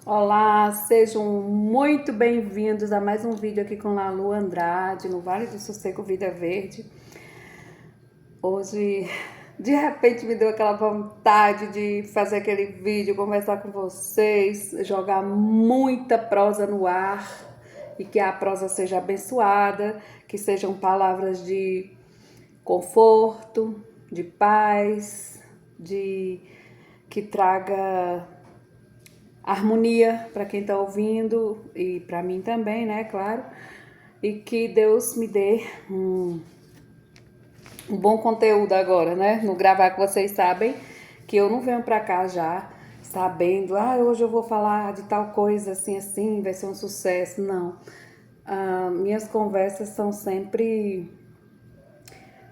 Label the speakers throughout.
Speaker 1: Olá, sejam muito bem-vindos a mais um vídeo aqui com Lalu Andrade, no Vale do Sossego Vida Verde. Hoje, de repente, me deu aquela vontade de fazer aquele vídeo, conversar com vocês, jogar muita prosa no ar e que a prosa seja abençoada, que sejam palavras de conforto, de paz, que traga harmonia para quem está ouvindo e para mim também, né, claro. E que Deus me dê um bom conteúdo agora, né, no gravar, que vocês sabem que eu não venho para cá já sabendo, hoje eu vou falar de tal coisa assim, assim, vai ser um sucesso. Não. Minhas conversas são sempre,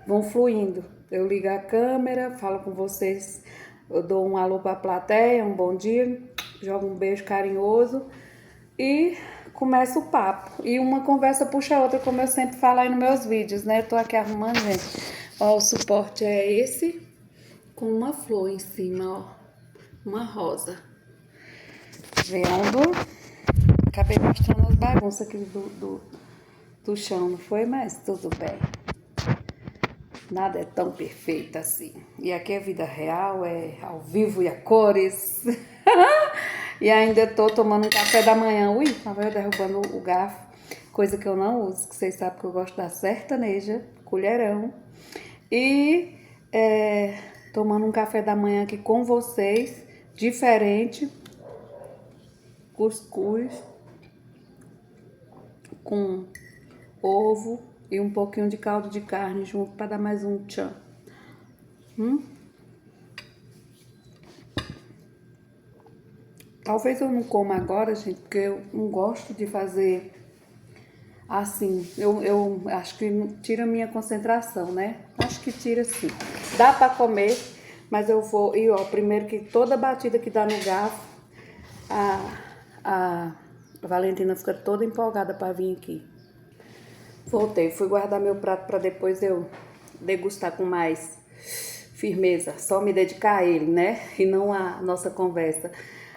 Speaker 1: vão fluindo. Eu ligo a câmera, falo com vocês, eu dou um alô para a plateia, um bom dia, jogo um beijo carinhoso e começa o papo. E uma conversa puxa a outra, como eu sempre falo aí nos meus vídeos, né? Tô aqui arrumando, gente. Ó, o suporte é esse, com uma flor em cima, ó. Uma rosa. Vendo? Acabei mostrando as bagunças aqui do chão, não foi? Mas tudo bem. Nada é tão perfeito assim. E aqui é vida real, é ao vivo e a cores. E ainda tô tomando um café da manhã. Ui, tava eu derrubando o garfo. Coisa que eu não uso, que vocês sabem que eu gosto da sertaneja, colherão. E tomando um café da manhã aqui com vocês, diferente. Cuscuz com ovo e um pouquinho de caldo de carne junto para dar mais um tchan. Talvez eu não coma agora, gente, porque eu não gosto de fazer assim. Eu acho que tira a minha concentração, né? Acho que tira sim. Dá para comer, mas eu vou... E ó, primeiro que toda batida que dá no garfo, a Valentina fica toda empolgada para vir aqui. Voltei, fui guardar meu prato para depois eu degustar com mais firmeza, só me dedicar a ele, né? E não a nossa conversa.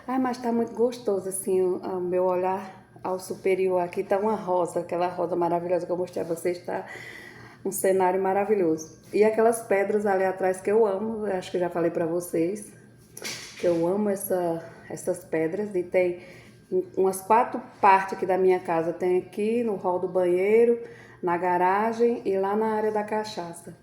Speaker 1: Mas tá muito gostoso, assim, o meu olhar ao superior. Aqui tá uma rosa, aquela rosa maravilhosa que eu mostrei a vocês, tá um cenário maravilhoso. E aquelas pedras ali atrás que eu amo, eu acho que eu já falei pra vocês, que eu amo essas pedras. E tem umas 4 partes aqui da minha casa. Tem aqui no hall do banheiro, na garagem e lá na área da cachaça.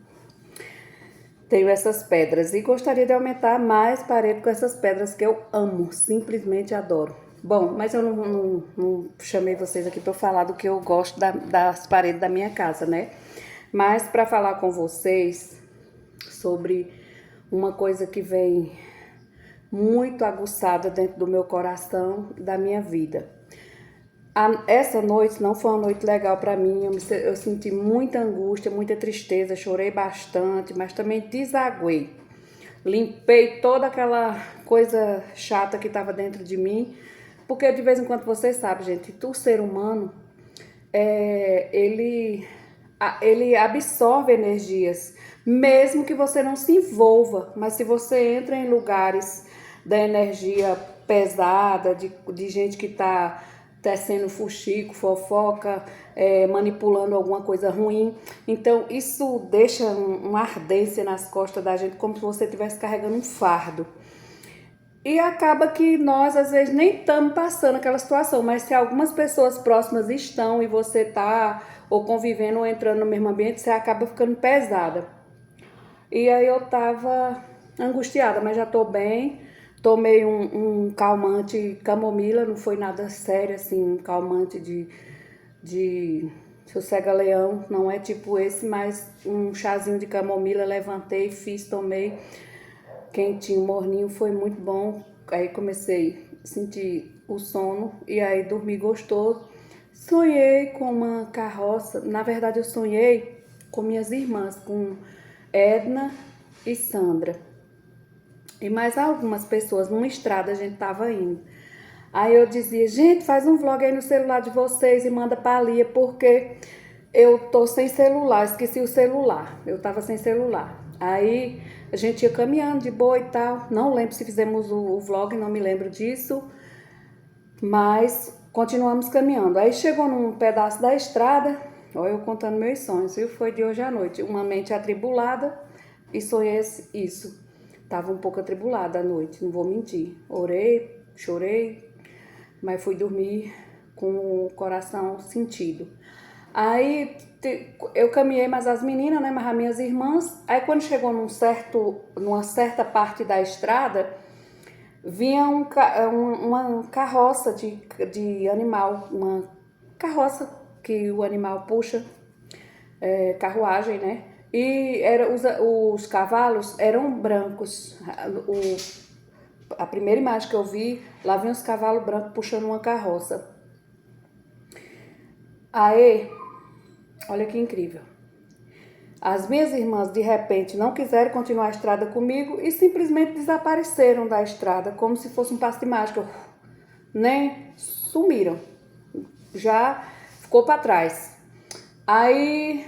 Speaker 1: Tenho essas pedras e gostaria de aumentar mais parede com essas pedras que eu amo, simplesmente adoro. Bom, mas eu não chamei vocês aqui para falar do que eu gosto das paredes da minha casa, né? Mas para falar com vocês sobre uma coisa que vem muito aguçada dentro do meu coração, da minha vida. Essa noite não foi uma noite legal para mim, eu senti muita angústia, muita tristeza, chorei bastante, mas também desaguei. Limpei toda aquela coisa chata que estava dentro de mim, porque de vez em quando, vocês sabem, gente, o ser humano, ele absorve energias, mesmo que você não se envolva, mas se você entra em lugares da energia pesada, de gente que está tecendo fuxico, fofoca, manipulando alguma coisa ruim. Então, isso deixa uma ardência nas costas da gente, como se você estivesse carregando um fardo. E acaba que nós, às vezes, nem estamos passando aquela situação, mas se algumas pessoas próximas estão e você está ou convivendo ou entrando no mesmo ambiente, você acaba ficando pesada. E aí eu tava angustiada, mas já tô bem. Tomei um calmante camomila, não foi nada sério, assim, um calmante de sossega-leão, não é tipo esse, mas um chazinho de camomila, levantei, fiz, tomei quentinho, morninho, foi muito bom. Aí comecei a sentir o sono e aí dormi gostoso. Sonhei com uma carroça, na verdade eu sonhei com minhas irmãs, com Edna e Sandra. E mais algumas pessoas, numa estrada a gente tava indo. Aí eu dizia, gente, faz um vlog aí no celular de vocês e manda pra Lia, porque eu tô sem celular, esqueci o celular. Eu tava sem celular. Aí a gente ia caminhando de boa e tal. Não lembro se fizemos o vlog, não me lembro disso. Mas continuamos caminhando. Aí chegou num pedaço da estrada, olha eu contando meus sonhos, viu? Foi de hoje à noite. Uma mente atribulada e sonhei isso. Tava um pouco atribulada à noite, não vou mentir. Orei, chorei, mas fui dormir com o coração sentido. Aí eu caminhei mais as meninas, né, mais as minhas irmãs. Aí quando chegou numa certa parte da estrada, vinha uma carroça de animal, uma carroça que o animal puxa, carruagem, né? E os cavalos eram brancos. A primeira imagem que eu vi, lá vinha os cavalos brancos puxando uma carroça. Aí, olha que incrível. As minhas irmãs, de repente, não quiseram continuar a estrada comigo e simplesmente desapareceram da estrada, como se fosse um passe de mágica. Nem sumiram. Já ficou para trás. Aí,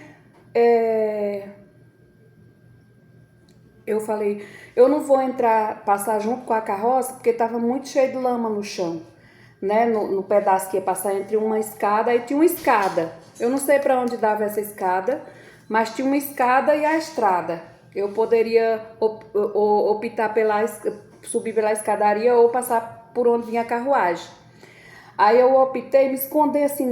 Speaker 1: eu falei, eu não vou passar junto com a carroça, porque estava muito cheio de lama no chão, né? No pedaço que ia passar entre uma escada, e tinha uma escada. Eu não sei para onde dava essa escada, mas tinha uma escada e a estrada. Eu poderia optar subir pela escadaria ou passar por onde vinha a carruagem. Aí eu optei me esconder assim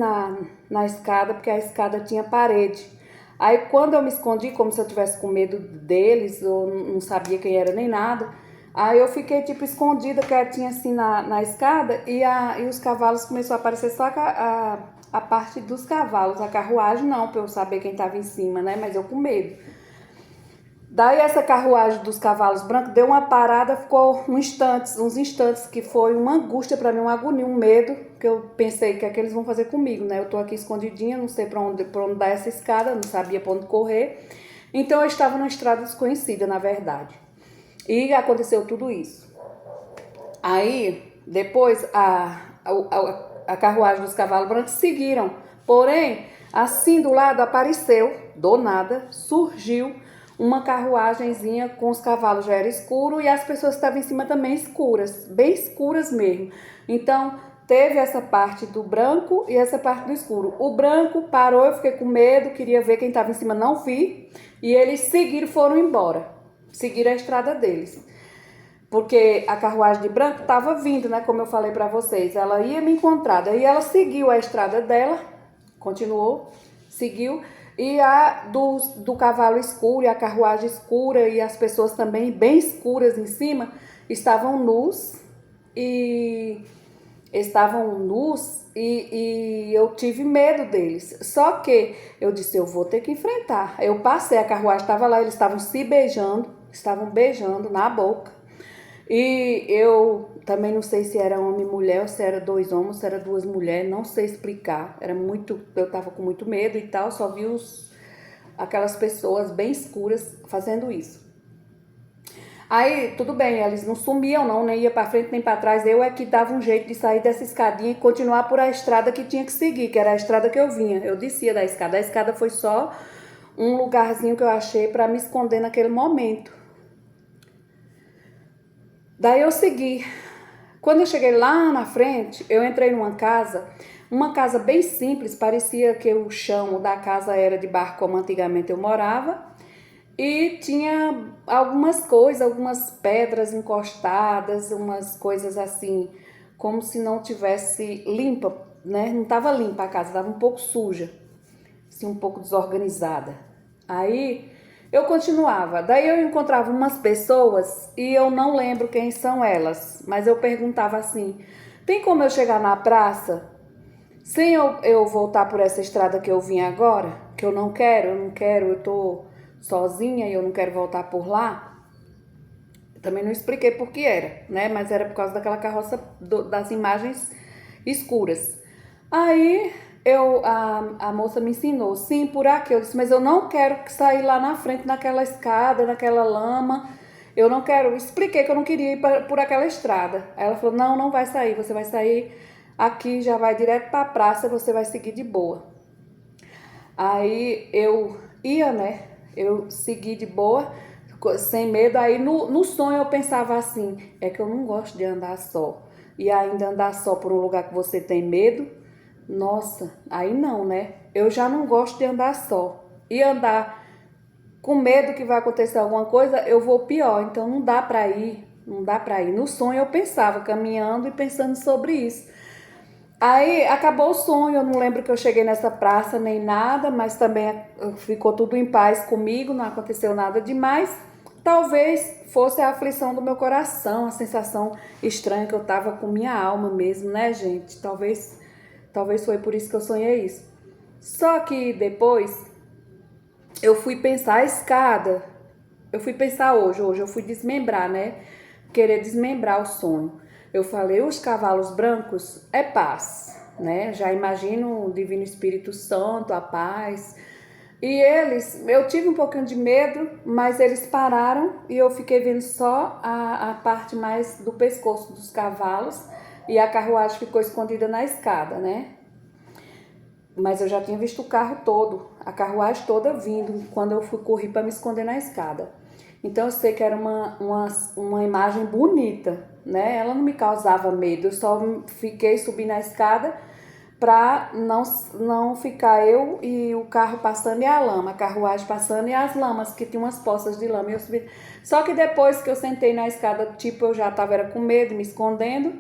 Speaker 1: na escada, porque a escada tinha parede. Aí quando eu me escondi, como se eu tivesse com medo deles, eu não sabia quem era nem nada, aí eu fiquei tipo escondida, quietinha assim na escada, e os cavalos começaram a aparecer só a parte dos cavalos, a carruagem não, pra eu saber quem tava em cima, né, mas eu com medo. Daí essa carruagem dos cavalos brancos deu uma parada, ficou uns instantes, que foi uma angústia para mim, uma agonia, um medo, que eu pensei que é que eles vão fazer comigo, né? Eu tô aqui escondidinha, não sei para onde dar essa escada, não sabia para onde correr. Então eu estava numa estrada desconhecida, na verdade. E aconteceu tudo isso. Aí, depois, a carruagem dos cavalos brancos seguiram. Porém, assim do lado apareceu, do nada, surgiu uma carruagenzinha com os cavalos já era escuro e as pessoas que estavam em cima também escuras, bem escuras mesmo. Então, teve essa parte do branco e essa parte do escuro. O branco parou, eu fiquei com medo, queria ver quem estava em cima, não vi. E eles seguiram, foram embora. Seguiram a estrada deles. Porque a carruagem de branco estava vindo, né? Como eu falei para vocês. Ela ia me encontrar. Daí ela seguiu a estrada dela, continuou, seguiu. E a do cavalo escuro e a carruagem escura e as pessoas também bem escuras em cima estavam nus e eu tive medo deles. Só que eu disse, eu vou ter que enfrentar. Eu passei, a carruagem estava lá, eles estavam beijando na boca. E eu também não sei se era homem e mulher, ou se era dois homens, ou se era duas mulheres, não sei explicar. Eu tava com muito medo e tal, só vi aquelas pessoas bem escuras fazendo isso. Aí, tudo bem, eles não sumiam não, nem ia para frente nem para trás. Eu é que dava um jeito de sair dessa escadinha e continuar por a estrada que tinha que seguir, que era a estrada que eu vinha. Eu descia da escada. A escada foi só um lugarzinho que eu achei para me esconder naquele momento. Daí eu segui. Quando eu cheguei lá na frente, eu entrei numa casa bem simples, parecia que o chão da casa era de barro como antigamente eu morava, e tinha algumas coisas, algumas pedras encostadas, umas coisas assim, como se não tivesse limpa, né? Não estava limpa a casa, estava um pouco suja, assim, um pouco desorganizada. Aí eu continuava, daí eu encontrava umas pessoas e eu não lembro quem são elas, mas eu perguntava assim, tem como eu chegar na praça sem eu voltar por essa estrada que eu vim agora? Que eu não quero, eu tô sozinha e eu não quero voltar por lá? Eu também não expliquei por que era, né? Mas era por causa daquela carroça das imagens escuras. Aí a moça me ensinou, sim, por aqui. Eu disse, mas eu não quero sair lá na frente, naquela escada, naquela lama. Eu não quero. Expliquei que eu não queria ir por aquela estrada. Aí ela falou, não, não vai sair. Você vai sair aqui, já vai direto para a praça, você vai seguir de boa. Aí eu ia, né? Eu segui de boa, sem medo. Aí no sonho eu pensava assim, é que eu não gosto de andar só. e ainda andar só por um lugar que você tem medo, nossa, aí não, né? Eu já não gosto de andar só. E andar com medo que vai acontecer alguma coisa, eu vou pior. Então não dá pra ir, não dá pra ir. No sonho eu pensava, caminhando e pensando sobre isso. Aí acabou o sonho, eu não lembro que eu cheguei nessa praça nem nada, mas também ficou tudo em paz comigo, não aconteceu nada demais. Talvez fosse a aflição do meu coração, a sensação estranha que eu tava com minha alma mesmo, né, gente? Talvez foi por isso que eu sonhei isso. Só que depois eu fui pensar a escada. Eu fui pensar hoje eu fui desmembrar, né? Querer desmembrar o sonho. Eu falei, os cavalos brancos é paz, né? Já imagino o Divino Espírito Santo, a paz. E eles, eu tive um pouquinho de medo, mas eles pararam e eu fiquei vendo só a parte mais do pescoço dos cavalos e a carruagem ficou escondida na escada, né? Mas eu já tinha visto o carro todo, a carruagem toda vindo quando eu fui correr para me esconder na escada. Então eu sei que era uma imagem bonita, né? Ela não me causava medo, eu só fiquei subir na escada para não ficar eu e o carro passando e a lama, a carruagem passando e as lamas, que tinha umas poças de lama. E eu subi. Só que depois que eu sentei na escada, tipo, eu já estava com medo, me escondendo.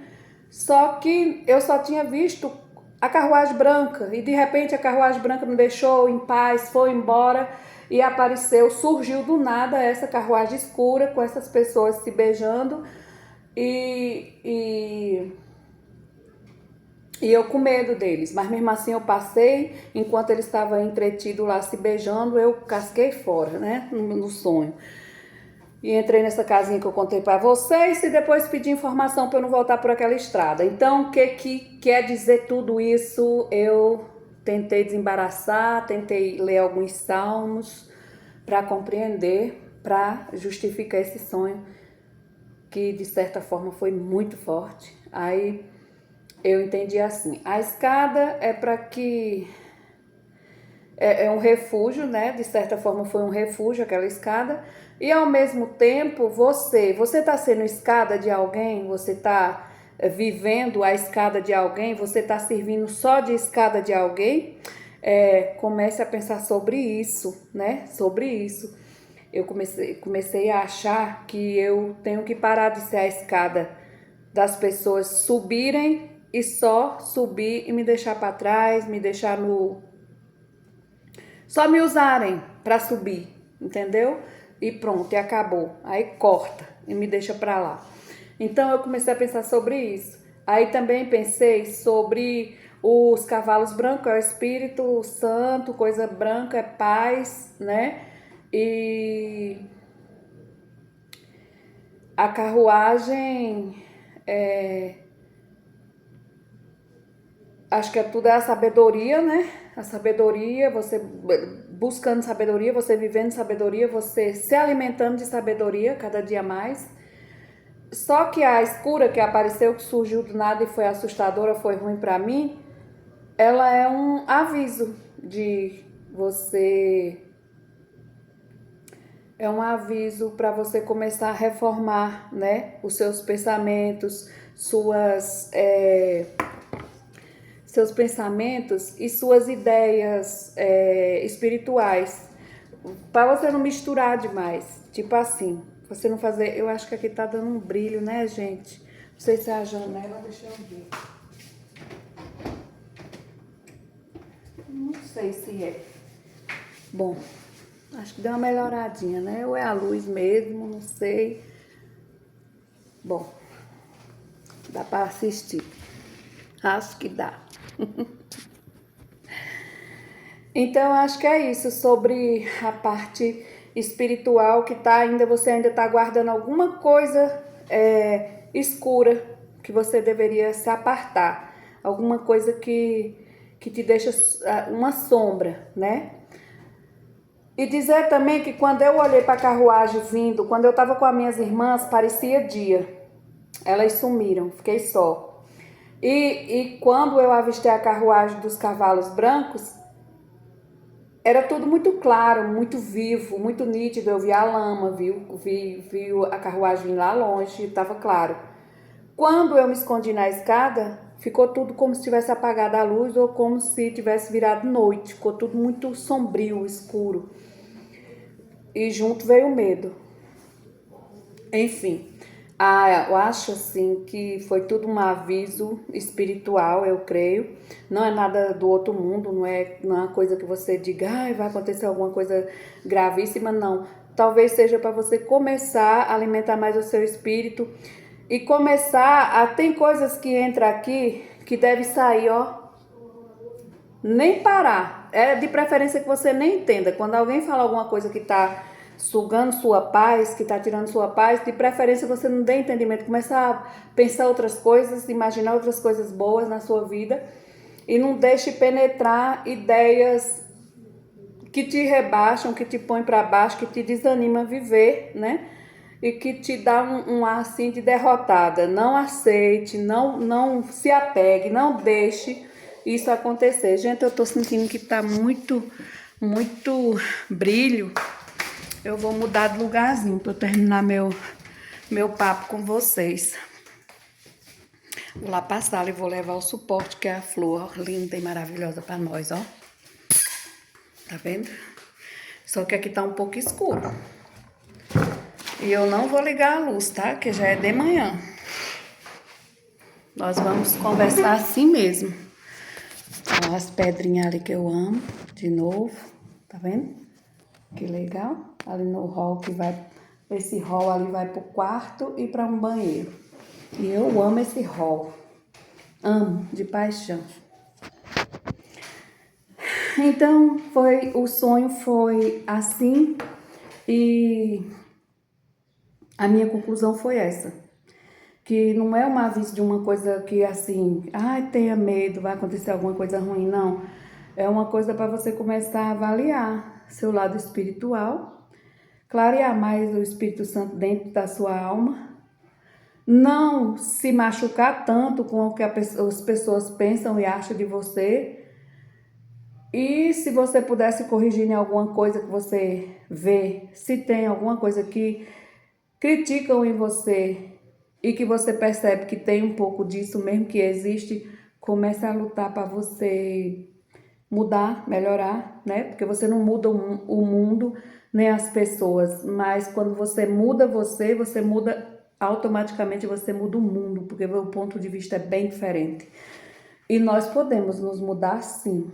Speaker 1: Só que eu só tinha visto a carruagem branca e de repente a carruagem branca me deixou em paz, foi embora e apareceu, surgiu do nada essa carruagem escura com essas pessoas se beijando e eu com medo deles, mas mesmo assim eu passei, enquanto eles estavam entretidos lá se beijando, eu casquei fora, né, no sonho. E entrei nessa casinha que eu contei para vocês e depois pedi informação para eu não voltar por aquela estrada. Então, o que quer dizer tudo isso? Eu tentei desembaraçar, tentei ler alguns salmos para compreender, para justificar esse sonho que de certa forma foi muito forte. Aí eu entendi assim: a escada é para que é um refúgio, né? De certa forma foi um refúgio aquela escada. E ao mesmo tempo você está sendo escada de alguém, você está vivendo a escada de alguém, você está servindo só de escada de alguém. Comece a pensar sobre isso, né? Sobre isso. Eu comecei a achar que eu tenho que parar de ser a escada das pessoas subirem e só subir e me deixar para trás, me deixar no só me usarem para subir, entendeu? E pronto, e acabou. Aí corta e me deixa para lá. Então eu comecei a pensar sobre isso. Aí também pensei sobre os cavalos brancos, é o Espírito Santo, coisa branca é paz, né? E a carruagem acho que tudo é a sabedoria, né? A sabedoria, você buscando sabedoria, você vivendo sabedoria, você se alimentando de sabedoria cada dia mais. Só que a escura que apareceu, que surgiu do nada e foi assustadora, foi ruim pra mim, ela é um aviso de você. É um aviso para você começar a reformar, né? Os seus pensamentos, seus pensamentos e suas ideias espirituais, para você não misturar demais, tipo assim, você não fazer, eu acho que aqui tá dando um brilho, né, gente? Não sei se é a janela, deixa eu ver. Não sei se é. Bom, acho que deu uma melhoradinha, né? Ou é a luz mesmo, não sei. Bom, dá para assistir. Acho que dá. Então, acho que é isso sobre a parte espiritual que tá ainda, você ainda está guardando alguma coisa escura que você deveria se apartar. Alguma coisa que te deixa uma sombra, né? E dizer também que quando eu olhei para a carruagem vindo, quando eu estava com as minhas irmãs, parecia dia. Elas sumiram, fiquei só. E quando eu avistei a carruagem dos cavalos brancos, era tudo muito claro, muito vivo, muito nítido. Eu vi a lama, vi a carruagem lá longe, estava claro. Quando eu me escondi na escada, ficou tudo como se tivesse apagado a luz ou como se tivesse virado noite. Ficou tudo muito sombrio, escuro. E junto veio o medo. Enfim, eu acho assim que foi tudo um aviso espiritual, eu creio. Não é nada do outro mundo, não é uma coisa que você diga, vai acontecer alguma coisa gravíssima, não. Talvez seja para você começar a alimentar mais o seu espírito e começar a... Tem coisas que entram aqui que deve sair, ó. Nem parar. É de preferência que você nem entenda. Quando alguém fala alguma coisa que está sugando sua paz, que está tirando sua paz, de preferência você não dê entendimento. Começa a pensar outras coisas, imaginar outras coisas boas na sua vida e não deixe penetrar ideias que te rebaixam, que te põem para baixo, que te desanima a viver, né? E que te dá um ar assim de derrotada. Não aceite, não se apegue, não deixe isso acontecer. Gente, eu tô sentindo que tá muito brilho. Eu vou mudar de lugarzinho para eu terminar meu papo com vocês. Vou lá pra sala e vou levar o suporte, que é a flor linda e maravilhosa para nós, ó. Tá vendo? Só que aqui tá um pouco escuro. E eu não vou ligar a luz, tá? Que já é de manhã. Nós vamos conversar assim mesmo. Ó, as pedrinhas ali que eu amo. De novo. Tá vendo? Que legal. Ali no hall que vai... Esse hall ali vai pro quarto e para um banheiro. E eu amo esse hall. Amo, de paixão. Então, o sonho foi assim. E a minha conclusão foi essa. Que não é um aviso de uma coisa que assim, tenha medo, vai acontecer alguma coisa ruim, não. É uma coisa para você começar a avaliar seu lado espiritual, clarear mais o Espírito Santo dentro da sua alma, não se machucar tanto com o que as pessoas pensam e acham de você. E se você pudesse corrigir em alguma coisa que você vê, se tem alguma coisa que criticam em você e que você percebe que tem um pouco disso mesmo que existe, comece a lutar para você mudar, melhorar, né? Porque você não muda o mundo nem as pessoas, mas quando você muda, você muda automaticamente, você muda o mundo, porque o ponto de vista é bem diferente. E nós podemos nos mudar sim.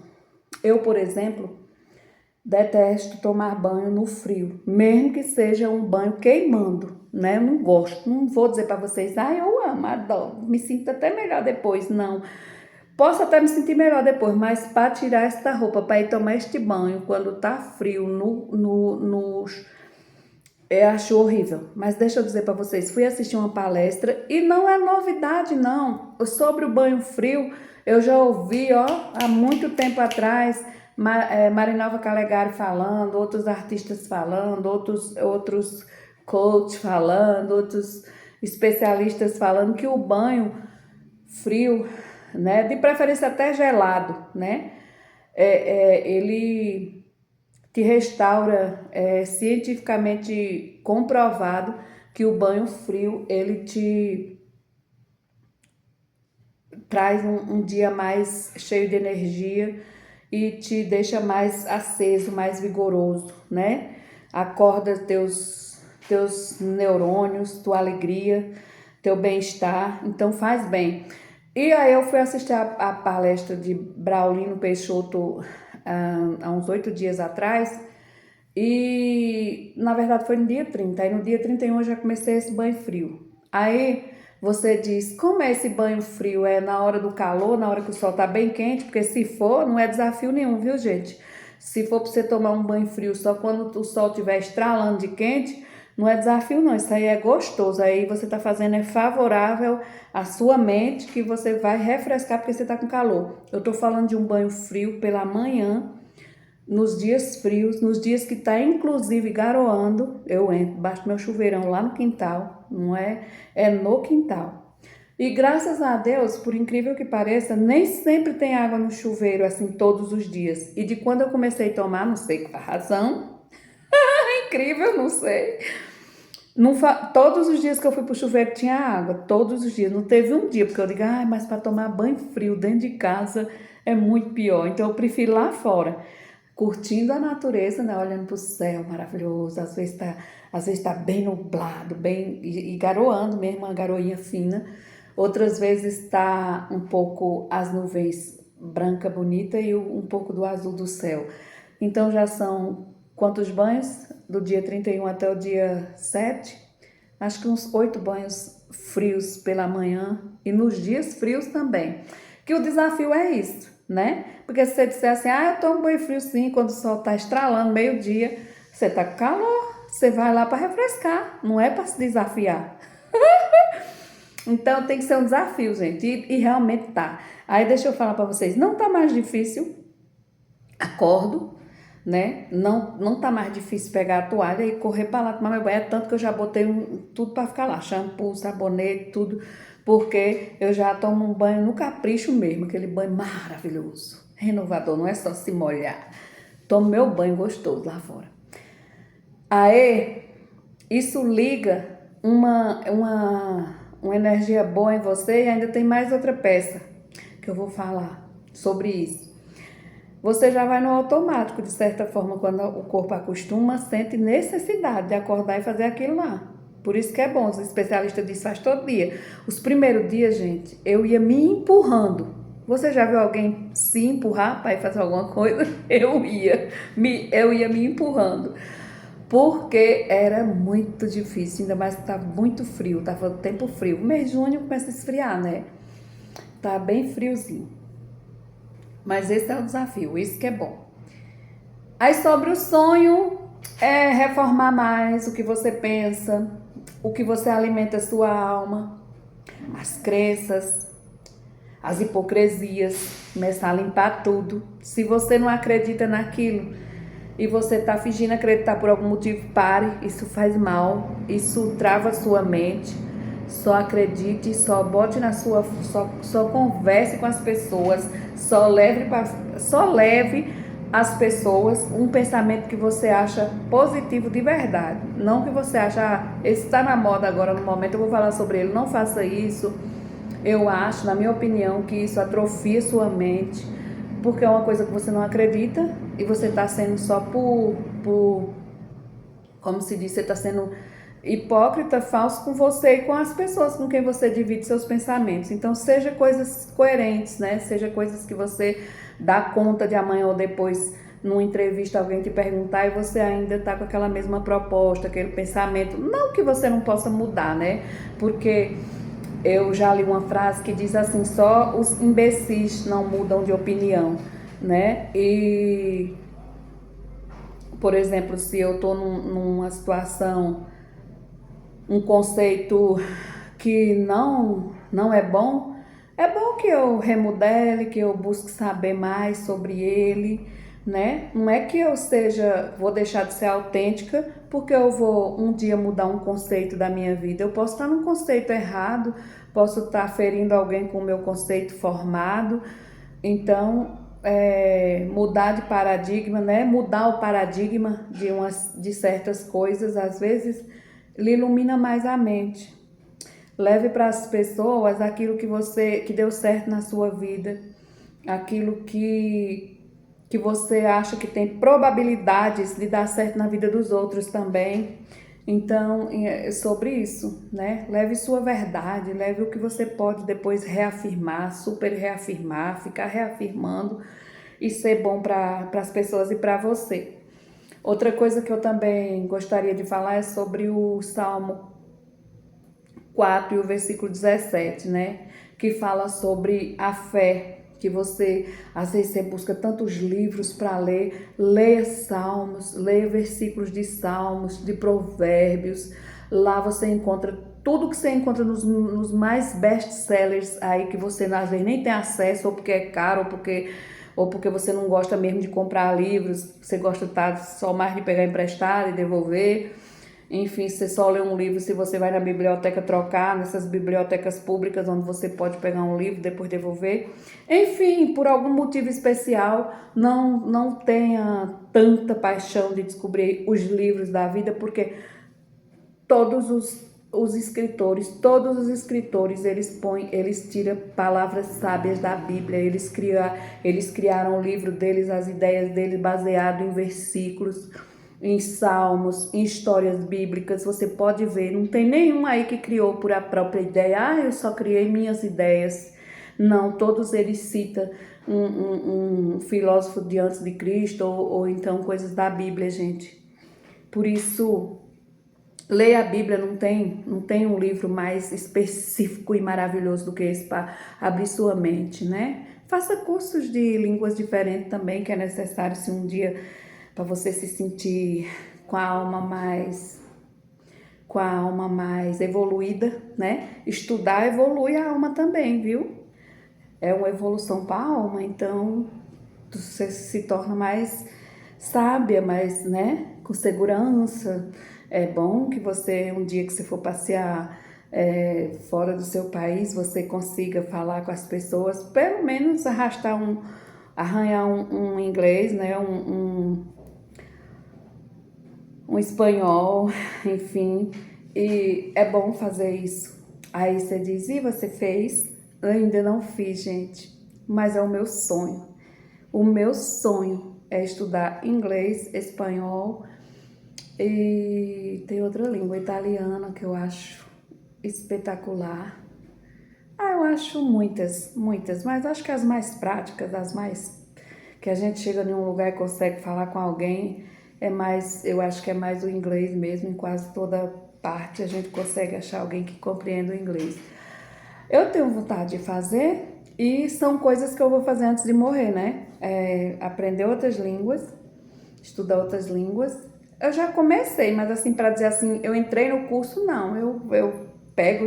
Speaker 1: Eu, por exemplo, detesto tomar banho no frio, mesmo que seja um banho queimando, né? Eu não gosto, não vou dizer para vocês, eu amo, adoro, me sinto até melhor depois, não. Posso até me sentir melhor depois, mas para tirar esta roupa, para ir tomar este banho quando tá frio, eu acho horrível. Mas deixa eu dizer para vocês, fui assistir uma palestra e não é novidade não. Sobre o banho frio, eu já ouvi, há muito tempo atrás, Marinalva Calegari falando, outros artistas falando, outros coaches falando, outros especialistas falando que o banho frio, né, de preferência até gelado, né, ele te restaura, cientificamente comprovado que o banho frio, ele te traz um dia mais cheio de energia e te deixa mais aceso, mais vigoroso, né? Acorda teus neurônios, tua alegria, teu bem-estar, então faz bem. E aí eu fui assistir a palestra de Braulino Peixoto há uns 8 dias atrás, e na verdade foi no dia 30, aí no dia 31 eu já comecei esse banho frio. Aí você diz, como é esse banho frio? É na hora do calor, na hora que o sol tá bem quente? Porque se for, não é desafio nenhum, viu, gente? Se for para você tomar um banho frio só quando o sol estiver estralando de quente, não é desafio não, isso aí é gostoso. Aí você tá fazendo, é favorável à sua mente, que você vai refrescar porque você tá com calor. Eu tô falando de um banho frio pela manhã, nos dias frios, nos dias que tá inclusive garoando, eu entro, baixo do meu chuveirão lá no quintal, não é? É no quintal. E graças a Deus, por incrível que pareça, nem sempre tem água no chuveiro, assim, todos os dias. E de quando eu comecei a tomar, não sei qual a razão, é incrível, não sei. Todos os dias que eu fui pro chuveiro tinha água, todos os dias. Não teve um dia, porque eu digo, mas para tomar banho frio dentro de casa é muito pior. Então eu prefiro lá fora, curtindo a natureza, né? Olhando pro céu maravilhoso. Às vezes tá bem nublado, bem e garoando mesmo, uma garoinha fina. Outras vezes tá um pouco as nuvens branca bonita e um pouco do azul do céu. Então já são quantos banhos? Do dia 31 até o dia 7? Acho que uns 8 banhos frios pela manhã e nos dias frios também. Que o desafio é isso, né? Porque se você disser assim, eu tomo banho frio sim, quando o sol tá estralando, meio-dia, você tá com calor, você vai lá para refrescar, não é para se desafiar. Então tem que ser um desafio, gente, e realmente tá. Aí deixa eu falar para vocês, não tá mais difícil, acordo, né? Não tá mais difícil pegar a toalha e correr para lá tomar meu banho. É tanto que eu já botei tudo para ficar lá, shampoo, sabonete, tudo, porque eu já tomo um banho no capricho mesmo, aquele banho maravilhoso, renovador, não é só se molhar. Tomo meu banho gostoso lá fora. Aí, isso liga uma energia boa em você e ainda tem mais outra peça que eu vou falar sobre isso. Você já vai no automático, de certa forma, quando o corpo acostuma, sente necessidade de acordar e fazer aquilo lá. Por isso que é bom, os especialistas dizem faz todo dia. Os primeiros dias, gente, eu ia me empurrando. Você já viu alguém se empurrar para ir fazer alguma coisa? Eu ia me empurrando. Porque era muito difícil, ainda mais que estava muito frio, estava tempo frio. O mês de junho começa a esfriar, né? Tá bem friozinho. Mas esse é o desafio, isso que é bom. Aí sobre o sonho, é reformar mais o que você pensa, o que você alimenta a sua alma, as crenças, as hipocrisias, começar a limpar tudo. Se você não acredita naquilo e você está fingindo acreditar por algum motivo, pare, isso faz mal, isso trava a sua mente. Só acredite, só bote na sua, só converse com as pessoas, só leve as pessoas um pensamento que você acha positivo de verdade, não que você acha, esse está na moda agora no momento, eu vou falar sobre ele, não faça isso. Eu acho, na minha opinião, que isso atrofia sua mente, porque é uma coisa que você não acredita e você está sendo só como se diz, você está sendo hipócrita, falso com você e com as pessoas com quem você divide seus pensamentos. Então, seja coisas coerentes, né? Seja coisas que você dá conta de amanhã ou depois, numa entrevista, alguém te perguntar e você ainda tá com aquela mesma proposta, aquele pensamento. Não que você não possa mudar, né? Porque eu já li uma frase que diz assim, só os imbecis não mudam de opinião, né? E, por exemplo, se eu tô numa situação, um conceito que não é bom que eu remodele, que eu busque saber mais sobre ele, né? Não é que eu vou deixar de ser autêntica porque eu vou um dia mudar um conceito da minha vida. Eu posso estar num conceito errado, posso estar ferindo alguém com o meu conceito formado. Então, mudar de paradigma, né? Mudar o paradigma de certas coisas, às vezes, lhe ilumina mais a mente. Leve para as pessoas aquilo que deu certo na sua vida, aquilo que você acha que tem probabilidades de dar certo na vida dos outros também. Então, é sobre isso, né? Leve sua verdade, leve o que você pode depois reafirmar, super reafirmar, ficar reafirmando e ser bom para as pessoas e para você. Outra coisa que eu também gostaria de falar é sobre o Salmo 4 e o versículo 17, né? Que fala sobre a fé, que você, às vezes você busca tantos livros para ler, leia salmos, leia versículos de salmos, de provérbios, lá você encontra tudo que você encontra nos mais best-sellers aí, que você às vezes nem tem acesso, ou porque é caro, ou porque você não gosta mesmo de comprar livros, você gosta só mais de pegar emprestado e devolver. Enfim, você só lê um livro se você vai na biblioteca trocar, nessas bibliotecas públicas onde você pode pegar um livro e depois devolver. Enfim, por algum motivo especial, não tenha tanta paixão de descobrir os livros da vida, porque todos todos os escritores, eles tiram palavras sábias da Bíblia, eles criaram o livro deles, as ideias deles baseado em versículos, em salmos, em histórias bíblicas. Você pode ver, não tem nenhum aí que criou por a própria ideia. Eu só criei minhas ideias. Não, todos eles citam um filósofo de antes de Cristo ou então coisas da Bíblia, gente. Por isso, leia a Bíblia, não tem um livro mais específico e maravilhoso do que esse para abrir sua mente, né? Faça cursos de línguas diferentes também, que é necessário se um dia para você se sentir com a alma mais evoluída, né? Estudar evolui a alma também, viu? É uma evolução para a alma, então você se torna mais sábia, mais, né, com segurança. É bom que você, um dia que você for passear fora do seu país, você consiga falar com as pessoas, pelo menos arranhar um inglês, né, um espanhol, enfim, e é bom fazer isso. Aí você diz, e você fez? Eu ainda não fiz, gente, mas é o meu sonho. O meu sonho é estudar inglês, espanhol e tem outra língua, italiana, que eu acho espetacular. Eu acho muitas, mas acho que as mais práticas, as mais que a gente chega em um lugar e consegue falar com alguém, eu acho que é mais o inglês mesmo, em quase toda parte a gente consegue achar alguém que compreenda o inglês. Eu tenho vontade de fazer e são coisas que eu vou fazer antes de morrer, né? Aprender outras línguas, estudar outras línguas. Eu já comecei, mas assim, para dizer assim, eu entrei no curso, não. Eu pego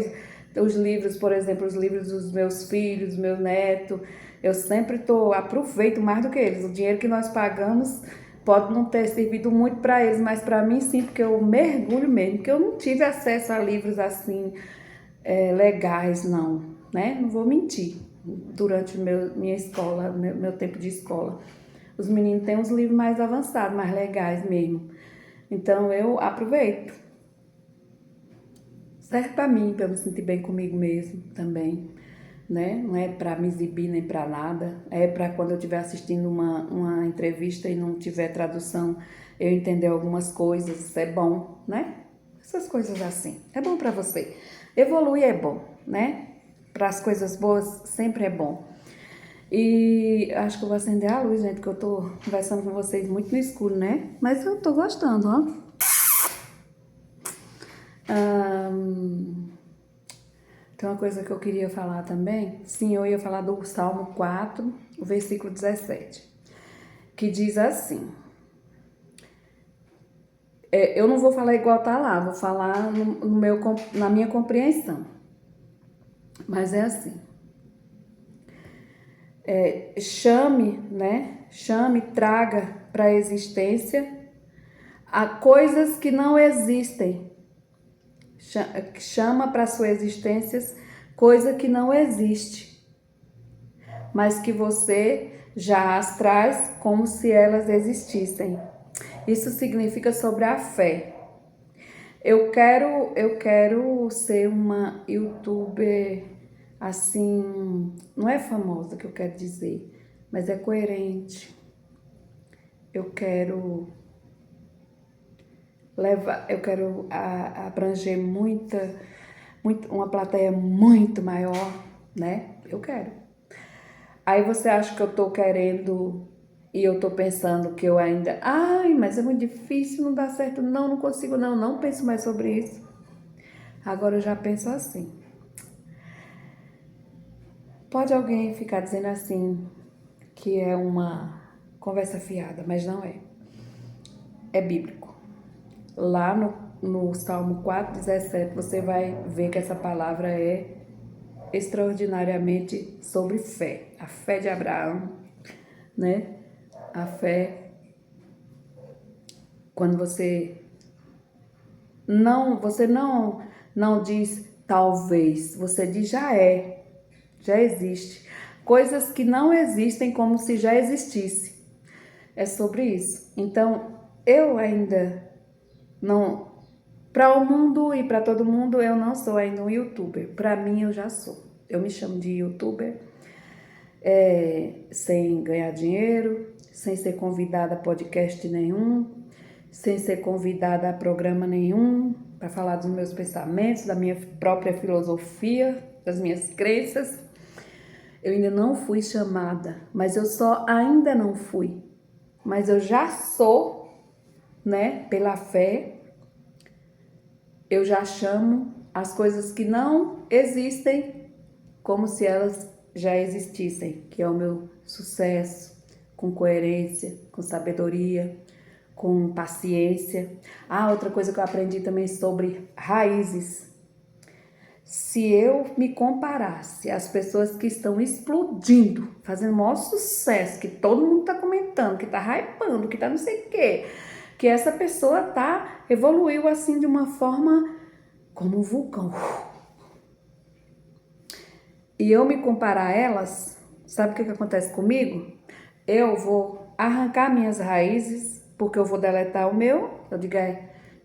Speaker 1: os livros, por exemplo, os livros dos meus filhos, meu neto. Eu sempre aproveito mais do que eles. O dinheiro que nós pagamos pode não ter servido muito para eles, mas para mim sim, porque eu mergulho mesmo, porque eu não tive acesso a livros assim legais, não, né? Não vou mentir. Durante minha escola, meu tempo de escola, os meninos têm uns livros mais avançados, mais legais mesmo. Então eu aproveito. Serve para mim, para eu me sentir bem comigo mesmo também, né? Não é para me exibir nem para nada. É para quando eu estiver assistindo uma entrevista e não tiver tradução, eu entender algumas coisas. Isso é bom, né? Essas coisas assim. É bom para você. Evoluir é bom, né? Para as coisas boas sempre é bom. E acho que eu vou acender a luz, gente, porque eu tô conversando com vocês muito no escuro, né? Mas eu tô gostando, ó. Tem uma coisa que eu queria falar também. Sim, eu ia falar do Salmo 4, o versículo 17, que diz assim. Eu não vou falar igual tá lá, vou falar na minha compreensão. Mas é assim. Chame, né? Chame, traga para a existência a coisas que não existem. Chama para sua existência coisa que não existe, mas que você já as traz como se elas existissem. Isso significa sobre a fé. Eu quero ser uma youtuber assim, não é famosa que eu quero dizer, mas é coerente. Eu quero abranger uma plateia muito maior, né? Eu quero. Aí você acha que eu tô querendo e eu tô pensando que eu ainda, mas é muito difícil, não dá certo, não consigo, não penso mais sobre isso. Agora eu já penso assim. Pode alguém ficar dizendo assim que é uma conversa fiada, mas não é. É bíblico. Lá no Salmo 4,17, você vai ver que essa palavra é extraordinariamente sobre fé. A fé de Abraão, né? A fé, quando você não diz talvez, você diz já existe. Coisas que não existem como se já existisse. É sobre isso. Então, eu ainda não Para o mundo e para todo mundo, eu não sou ainda um youtuber. Para mim, eu já sou. Eu me chamo de youtuber, sem ganhar dinheiro, sem ser convidada a podcast nenhum, sem ser convidada a programa nenhum, para falar dos meus pensamentos, da minha própria filosofia, das minhas crenças. Eu ainda não fui chamada, mas eu só ainda não fui. Mas eu já sou, né, pela fé, eu já chamo as coisas que não existem como se elas já existissem, que é o meu sucesso, com coerência, com sabedoria, com paciência. Outra coisa que eu aprendi também sobre raízes. Se eu me comparasse às pessoas que estão explodindo, fazendo o maior sucesso, que todo mundo tá comentando, que tá hypando, que tá não sei o quê, que essa pessoa evoluiu assim de uma forma como um vulcão. E eu me comparar a elas, sabe o que acontece comigo? Eu vou arrancar minhas raízes, porque eu vou deletar o meu. Eu digo,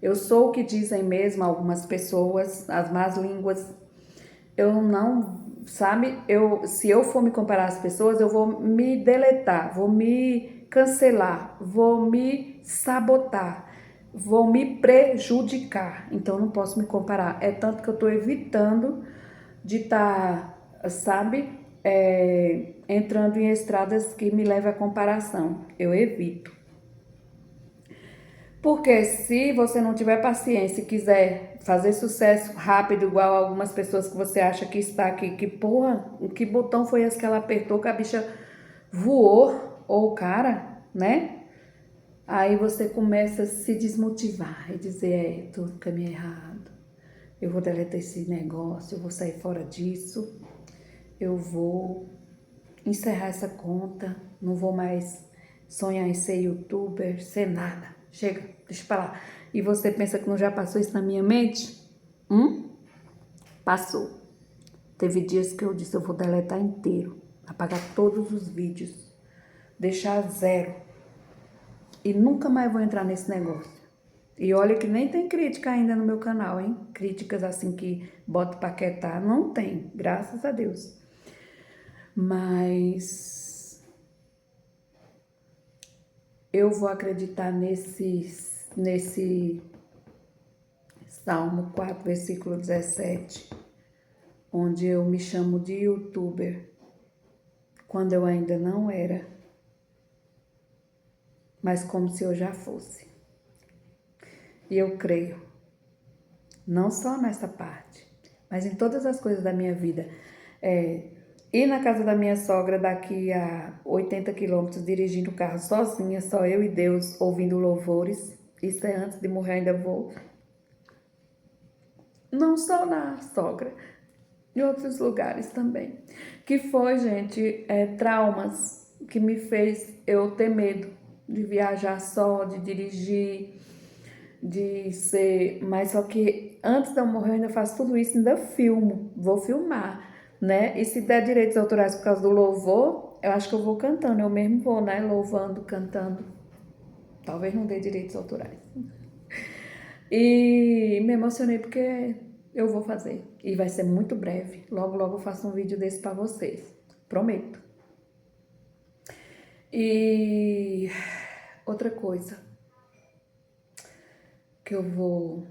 Speaker 1: eu sou o que dizem mesmo algumas pessoas, as más línguas. Eu não, sabe? Se eu for me comparar às pessoas, eu vou me deletar, vou me cancelar, vou me sabotar, vou me prejudicar. Então, não posso me comparar. É tanto que eu tô evitando de estar, sabe, entrando em estradas que me levam à comparação. Eu evito. Porque se você não tiver paciência e quiser fazer sucesso rápido, igual algumas pessoas que você acha que está aqui, que porra, que botão foi esse que ela apertou, que a bicha voou, ou o cara, né? Aí você começa a se desmotivar e dizer, tô no caminho errado, eu vou deletar esse negócio, eu vou sair fora disso, eu vou encerrar essa conta, não vou mais sonhar em ser youtuber, ser nada. Chega, deixa pra lá. E você pensa que não já passou isso na minha mente? Passou. Teve dias que eu disse, eu vou deletar inteiro, apagar todos os vídeos, deixar zero. E nunca mais vou entrar nesse negócio. E olha que nem tem crítica ainda no meu canal, hein? Críticas assim que boto pra quietar, não tem, graças a Deus. Mas eu vou acreditar nesse Salmo 4, versículo 17, onde eu me chamo de youtuber, quando eu ainda não era, mas como se eu já fosse. E eu creio, não só nessa parte, mas em todas as coisas da minha vida. Ir na casa da minha sogra daqui a 80 quilômetros, dirigindo o carro sozinha, só eu e Deus, ouvindo louvores. Isso é antes de morrer, ainda vou. Não só na sogra, em outros lugares também. Que foi, gente, traumas que me fez eu ter medo de viajar só, de dirigir, de ser... Mas só que antes de eu morrer, eu ainda faço tudo isso, ainda filmo, vou filmar, né? E se der direitos autorais por causa do louvor, eu acho que eu vou cantando, eu mesmo vou, né? Louvando, cantando. Talvez não dê direitos autorais. E me emocionei porque eu vou fazer. E vai ser muito breve. Logo, logo eu faço um vídeo desse pra vocês. Prometo. E outra coisa. Que eu vou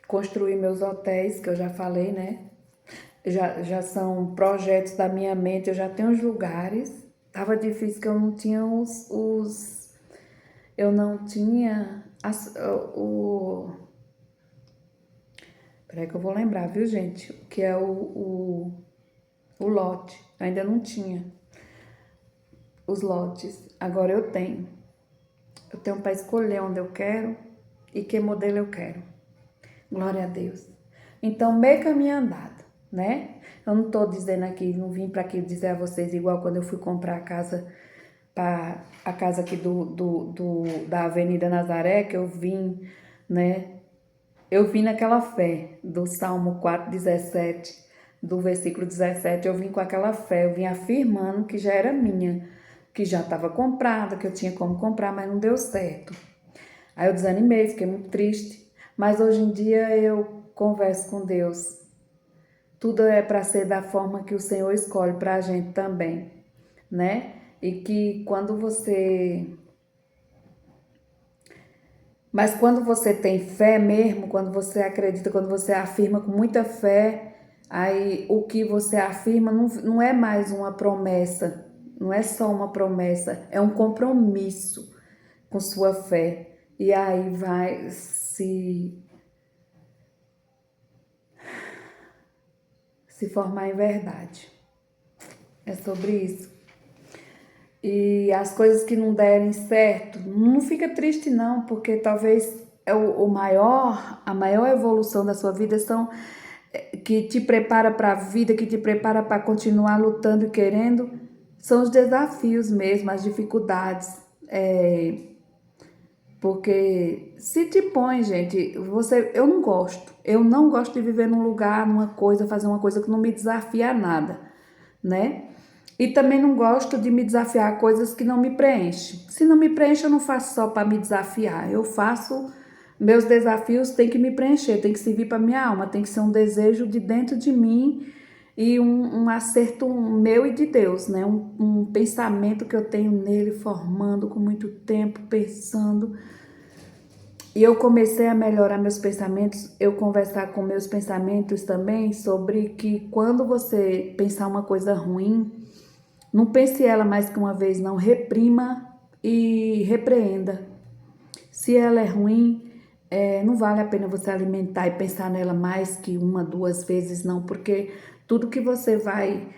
Speaker 1: construir meus hotéis, que eu já falei, né? Já são projetos da minha mente, eu já tenho os lugares. Tava difícil que eu não tinha eu não tinha peraí que eu vou lembrar, viu, gente? Que é o lote. Eu ainda não tinha os lotes. Agora eu tenho. Eu tenho para escolher onde eu quero e que modelo eu quero. Glória a Deus. Então, meio caminho andado, né? Eu não tô dizendo aqui, não vim para aqui dizer a vocês igual quando eu fui comprar a casa, a casa aqui da Avenida Nazaré, que eu vim, né? Eu vim naquela fé do Salmo 4:17, do versículo 17, eu vim com aquela fé, eu vim afirmando que já era minha, que já estava comprada, que eu tinha como comprar, mas não deu certo. Aí eu desanimei, fiquei muito triste, mas hoje em dia eu converso com Deus. Tudo é para ser da forma que o Senhor escolhe para a gente também, né? E que quando você... Mas quando você tem fé mesmo, quando você acredita, quando você afirma com muita fé, aí o que você afirma não é mais uma promessa, não é só uma promessa, é um compromisso com sua fé. E aí vai se formar em verdade. É sobre isso. E as coisas que não derem certo, não fica triste não, porque talvez é a maior evolução da sua vida são que te prepara para a vida, que te prepara para continuar lutando e querendo, são os desafios mesmo, as dificuldades. Porque se te põe, gente, eu não gosto de viver num lugar, numa coisa, fazer uma coisa que não me desafia a nada, né? E também não gosto de me desafiar a coisas que não me preenchem. Se não me preenche, eu não faço só para me desafiar. Eu faço, meus desafios têm que me preencher, tem que servir para minha alma, tem que ser um desejo de dentro de mim e um acerto meu e de Deus, né? Um pensamento que eu tenho nele formando com muito tempo, pensando. E eu comecei a melhorar meus pensamentos, eu conversar com meus pensamentos também sobre que quando você pensar uma coisa ruim, não pense ela mais que uma vez, não. Reprima e repreenda. Se ela é ruim, não vale a pena você alimentar e pensar nela mais que uma, duas vezes, não, porque tudo que você vai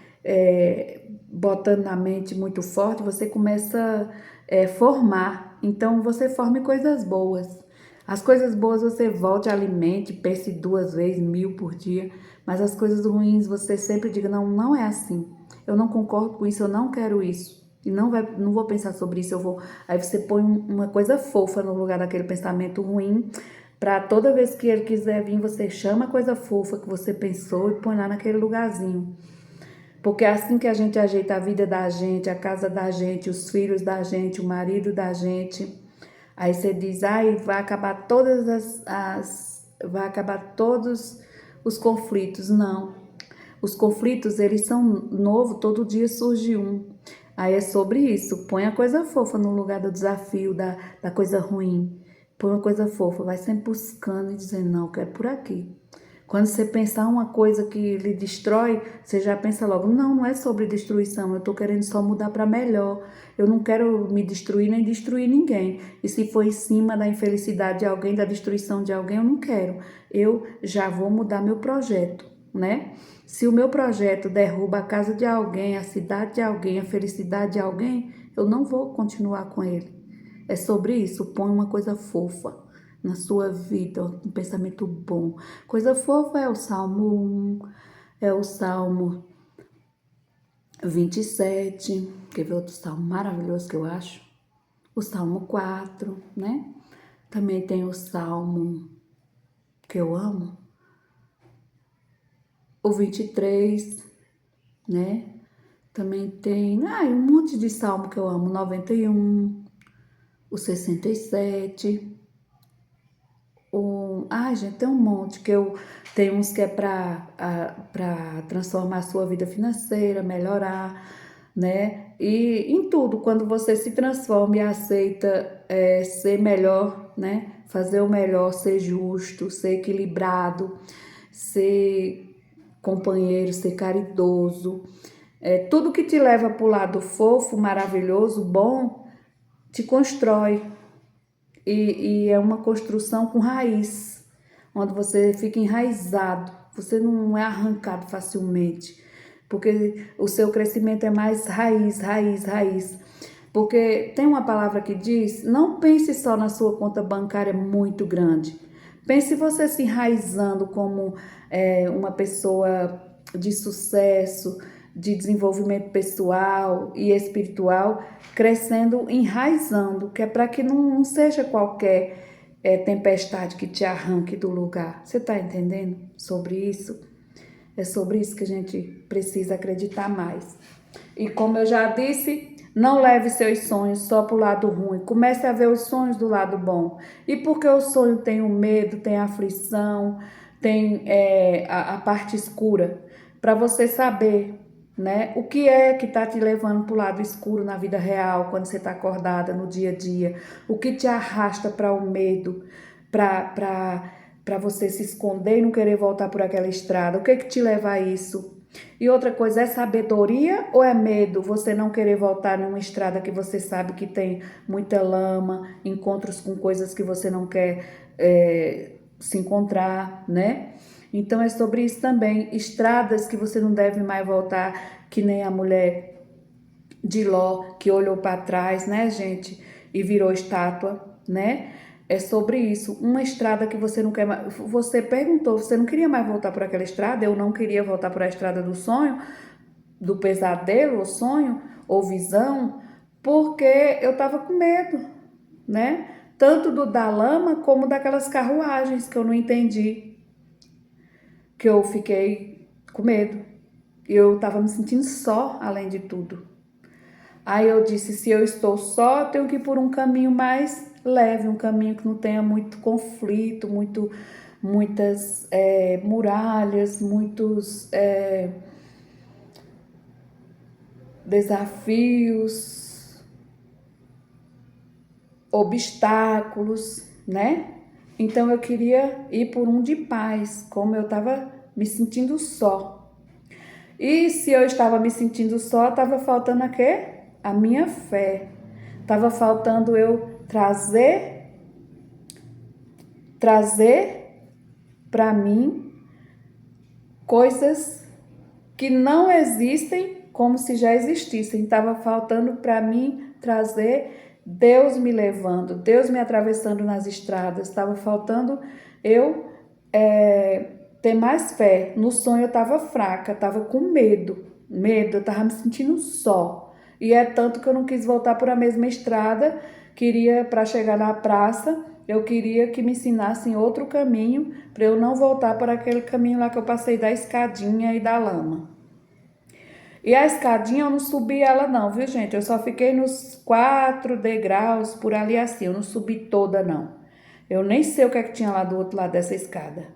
Speaker 1: botando na mente muito forte, você começa a formar. Então, você forme coisas boas. As coisas boas você volte, alimente, pense duas vezes, 1000 por dia, mas as coisas ruins você sempre diga, não, não é assim. Eu não concordo com isso, eu não quero isso. E não vou pensar sobre isso, eu vou. Aí você põe uma coisa fofa no lugar daquele pensamento ruim, para toda vez que ele quiser vir, você chama a coisa fofa que você pensou e põe lá naquele lugarzinho. Porque é assim que a gente ajeita a vida da gente, a casa da gente, os filhos da gente, o marido da gente. Aí você diz, ai, vai acabar vai acabar todos os conflitos. Não. Os conflitos, eles são novos, todo dia surge um. Aí é sobre isso. Põe a coisa fofa no lugar do desafio, da coisa ruim. Põe uma coisa fofa, vai sempre buscando e dizendo, não, eu quero por aqui. Quando você pensar uma coisa que lhe destrói, você já pensa logo, não, não é sobre destruição, eu estou querendo só mudar para melhor. Eu não quero me destruir nem destruir ninguém. E se for em cima da infelicidade de alguém, da destruição de alguém, eu não quero. Eu já vou mudar meu projeto, né? Se o meu projeto derruba a casa de alguém, a cidade de alguém, a felicidade de alguém, eu não vou continuar com ele. É sobre isso, põe uma coisa fofa na sua vida, um pensamento bom. Coisa fofa é o Salmo 1, é o Salmo 27, quer ver outro salmo maravilhoso que eu acho? O Salmo 4, né? Também tem o Salmo que eu amo, o 23, né? Também tem, um monte de salmo que eu amo, 91, o 67, gente, tem um monte que eu tem uns que é para transformar a sua vida financeira, melhorar, né? E em tudo, quando você se transforma e aceita ser melhor, né? Fazer o melhor, ser justo, ser equilibrado, ser companheiro, ser caridoso, tudo que te leva para o lado fofo, maravilhoso, bom, te constrói. E é uma construção com raiz, onde você fica enraizado, você não é arrancado facilmente, porque o seu crescimento é mais raiz, raiz, raiz. Porque tem uma palavra que diz, não pense só na sua conta bancária muito grande, pense você se enraizando como uma pessoa de sucesso, de desenvolvimento pessoal e espiritual, crescendo, enraizando, que é para que não seja qualquer tempestade que te arranque do lugar. Você está entendendo sobre isso? É sobre isso que a gente precisa acreditar mais. E como eu já disse, Não leve seus sonhos só para o lado ruim. Comece a ver os sonhos do lado bom. E porque o sonho tem o medo, tem a aflição, tem a parte escura. Para você saber, né, o que é que está te levando para o lado escuro na vida real, quando você está acordada no dia a dia. O que te arrasta para o medo, para você se esconder e não querer voltar por aquela estrada. O que te leva a isso? E outra coisa, é sabedoria ou é medo você não querer voltar numa estrada que você sabe que tem muita lama, encontros com coisas que você não quer se encontrar, né? Então é sobre isso também, estradas que você não deve mais voltar, que nem a mulher de Ló, que olhou para trás, né, gente, e virou estátua, né? É sobre isso, uma estrada que você não quer mais. Você perguntou, você não queria mais voltar por aquela estrada? Eu não queria voltar por a estrada do sonho, do pesadelo, ou sonho, ou visão, porque eu estava com medo, né? Tanto da lama como daquelas carruagens que eu não entendi, que eu fiquei com medo. Eu estava me sentindo só, além de tudo. Aí eu disse, se eu estou só, eu tenho que ir por um caminho mais leve, um caminho que não tenha muito conflito, muitas muralhas, muitos desafios, obstáculos, né? Então eu queria ir por um de paz, como eu estava me sentindo só. E se eu estava me sentindo só, estava faltando a quê? A minha fé. Estava faltando eu trazer para mim coisas que não existem como se já existissem. Estava faltando para mim trazer Deus me levando, Deus me atravessando nas estradas. Estava faltando eu ter mais fé. No sonho eu estava fraca, estava com medo, eu estava me sentindo só. E é tanto que eu não quis voltar por a mesma estrada, queria, para chegar na praça, eu queria que me ensinassem outro caminho, para eu não voltar por aquele caminho lá que eu passei da escadinha e da lama. E a escadinha eu não subi ela não, viu, gente? Eu só fiquei nos 4 degraus por ali assim, eu não subi toda não. Eu nem sei o que é que tinha lá do outro lado dessa escada,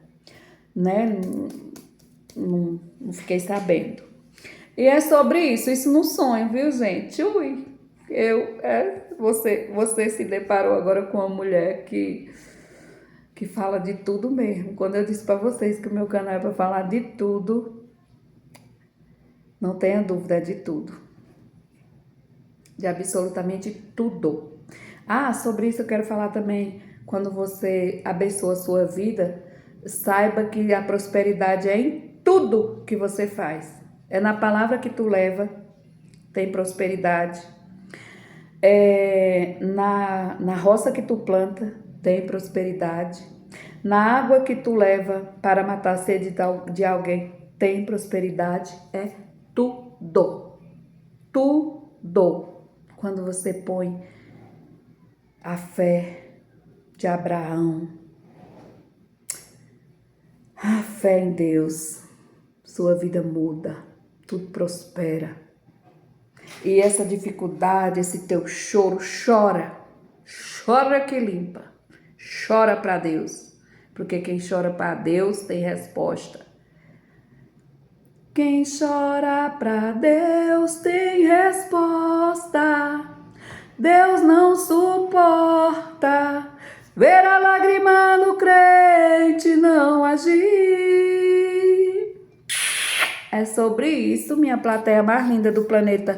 Speaker 1: né? Não fiquei sabendo. E é sobre isso no sonho, viu, gente? Ui, você se deparou agora com uma mulher que fala de tudo mesmo. Quando eu disse para vocês que o meu canal é para falar de tudo, não tenha dúvida, é de tudo. De absolutamente tudo. Ah, sobre isso eu quero falar também. Quando você abençoa a sua vida, saiba que a prosperidade é em tudo que você faz. É na palavra que tu leva, tem prosperidade. Na roça que tu planta, tem prosperidade. Na água que tu leva para matar a sede de alguém, tem prosperidade. É tudo. Tudo. Quando você põe a fé de Abraão, a fé em Deus, sua vida muda, tudo prospera. E essa dificuldade, esse teu choro, chora que limpa, chora para Deus, porque quem chora para Deus tem resposta. Quem chora para Deus tem resposta. Deus não suporta ver a lágrima no crente não agir. É sobre isso, minha plateia mais linda do planeta.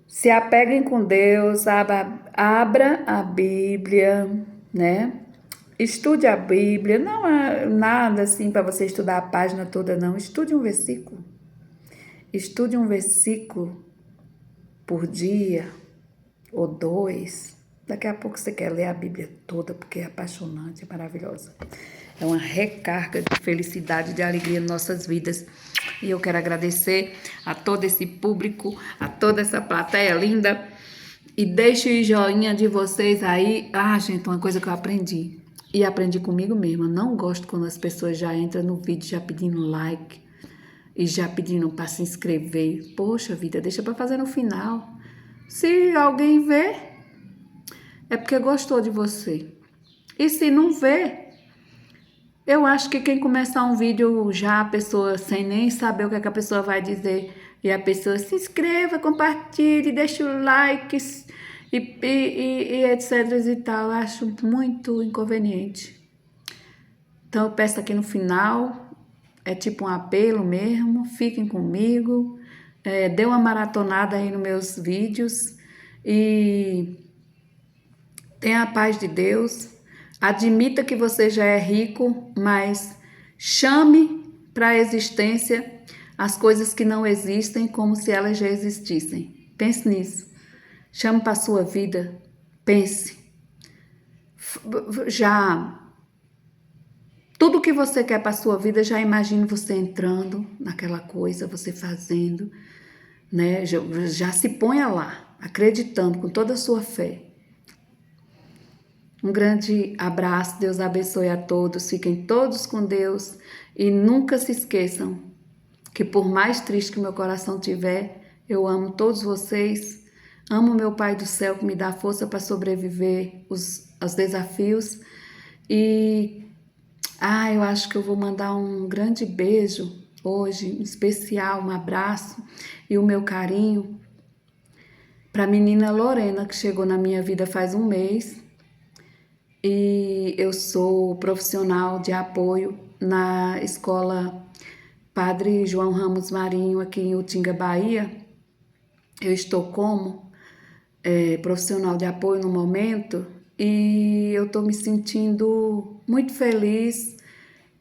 Speaker 1: Se apeguem com Deus, abra a Bíblia, né? Estude a Bíblia, não é nada assim para você estudar a página toda, não. Estude um versículo. Estude um versículo por dia ou 2. Daqui a pouco você quer ler a Bíblia toda, porque é apaixonante, é maravilhosa. É uma recarga de felicidade, de alegria em nossas vidas. E eu quero agradecer a todo esse público, a toda essa plateia linda. E deixe o joinha de vocês aí. Ah, gente, uma coisa que eu aprendi. E aprendi comigo mesma. Eu não gosto quando as pessoas já entram no vídeo já pedindo like. E já pedindo para se inscrever. Poxa vida, deixa para fazer no final. Se alguém vê, é porque gostou de você. E se não vê, eu acho que quem começar um vídeo já, a pessoa sem nem saber o que, é que a pessoa vai dizer, e a pessoa se inscreva, compartilhe, deixa o like e etc e tal, eu acho muito inconveniente. Então eu peço aqui no final, é tipo um apelo mesmo, fiquem comigo, dê uma maratonada aí nos meus vídeos e tenha a paz de Deus. Admita que você já é rico, mas chame para a existência as coisas que não existem como se elas já existissem. Pense nisso. Chame para a sua vida. Pense. Já tudo que você quer para a sua vida, já imagine você entrando naquela coisa, você fazendo, né? Já se ponha lá, acreditando com toda a sua fé. Um grande abraço, Deus abençoe a todos, fiquem todos com Deus e nunca se esqueçam que por mais triste que meu coração tiver, eu amo todos vocês, amo meu Pai do céu que me dá força para sobreviver aos desafios e eu acho que eu vou mandar um grande beijo hoje, um especial, um abraço e o meu carinho para a menina Lorena que chegou na minha vida faz um mês. E eu sou profissional de apoio na escola Padre João Ramos Marinho, aqui em Utinga, Bahia. Eu estou como profissional de apoio no momento e eu estou me sentindo muito feliz,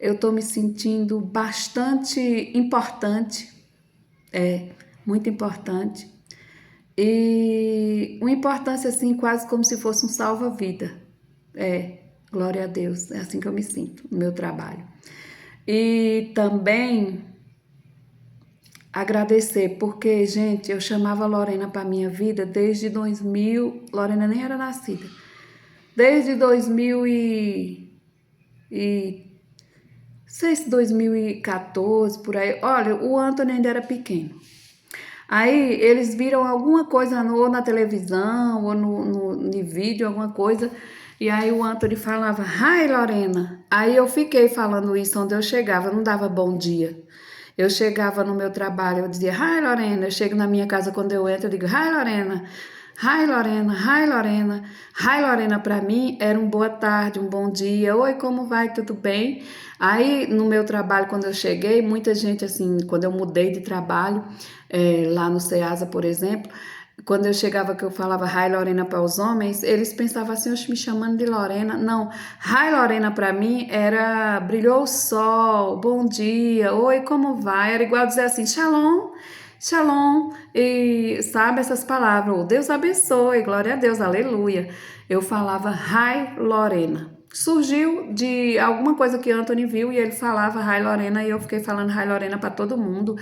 Speaker 1: eu estou me sentindo bastante importante, muito importante. E uma importância assim, quase como se fosse um salva-vida. Glória a Deus, é assim que eu me sinto no meu trabalho. E também agradecer, porque, gente, eu chamava a Lorena para minha vida desde 2000, Lorena nem era nascida, desde 2000 sei se 2014, por aí. Olha, o Antônio ainda era pequeno. Aí eles viram alguma coisa ou na televisão ou no vídeo, alguma coisa, e aí o Anthony falava, ai Lorena. Aí eu fiquei falando isso onde eu chegava, eu não dava bom dia. Eu chegava no meu trabalho, eu dizia, ai Lorena. Eu chego na minha casa, quando eu entro, eu digo, ai Lorena, ai Lorena, ai Lorena. Ai Lorena para mim era um boa tarde, um bom dia, oi, como vai, tudo bem? Aí no meu trabalho, quando eu cheguei, muita gente assim, quando eu mudei de trabalho, lá no Ceasa, por exemplo, quando eu chegava que eu falava Rai Lorena para os homens, eles pensavam assim, oxe, me chamando de Lorena. Não, Rai Lorena para mim era brilhou o sol, bom dia, oi, como vai? Era igual dizer assim, shalom, shalom, e sabe essas palavras, oh, Deus abençoe, glória a Deus, aleluia. Eu falava Rai Lorena. Surgiu de alguma coisa que Anthony viu e ele falava Rai Lorena e eu fiquei falando Rai Lorena para todo mundo.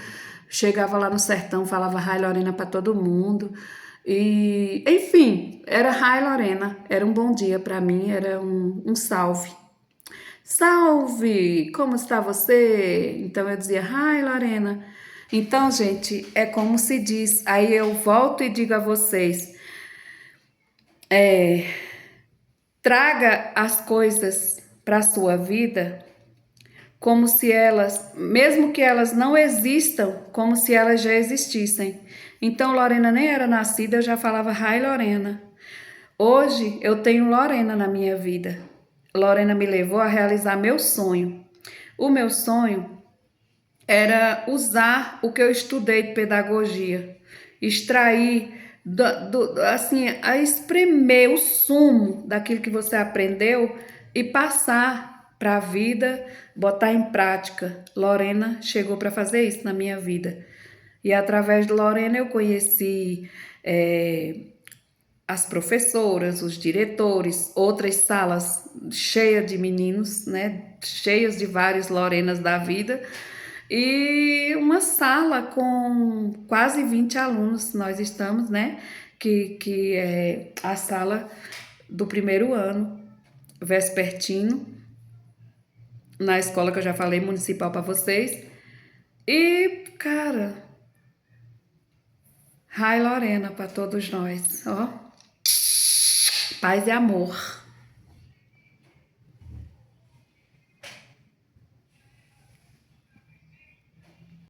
Speaker 1: Chegava lá no sertão, falava Rai Lorena para todo mundo. E, enfim, era Rai Lorena. Era um bom dia para mim, era um salve. Salve! Como está você? Então eu dizia, Rai Lorena. Então, gente, é como se diz. Aí eu volto e digo a vocês: traga as coisas para a sua vida como se elas, mesmo que elas não existam, como se elas já existissem. Então, Lorena nem era nascida, eu já falava Rai Lorena. Hoje eu tenho Lorena na minha vida. Lorena me levou a realizar meu sonho. O meu sonho era usar o que eu estudei de pedagogia, extrair, assim, a espremer o sumo daquilo que você aprendeu e passar para a vida, botar em prática. Lorena chegou para fazer isso na minha vida. E através de Lorena eu conheci as professoras, os diretores, outras salas cheias de meninos, né? Cheias de várias Lorenas da vida. E uma sala com quase 20 alunos, nós estamos, né? Que é a sala do primeiro ano, vespertino, na escola que eu já falei, municipal para vocês. E, cara, Rai Lorena para todos nós, ó. Paz e amor.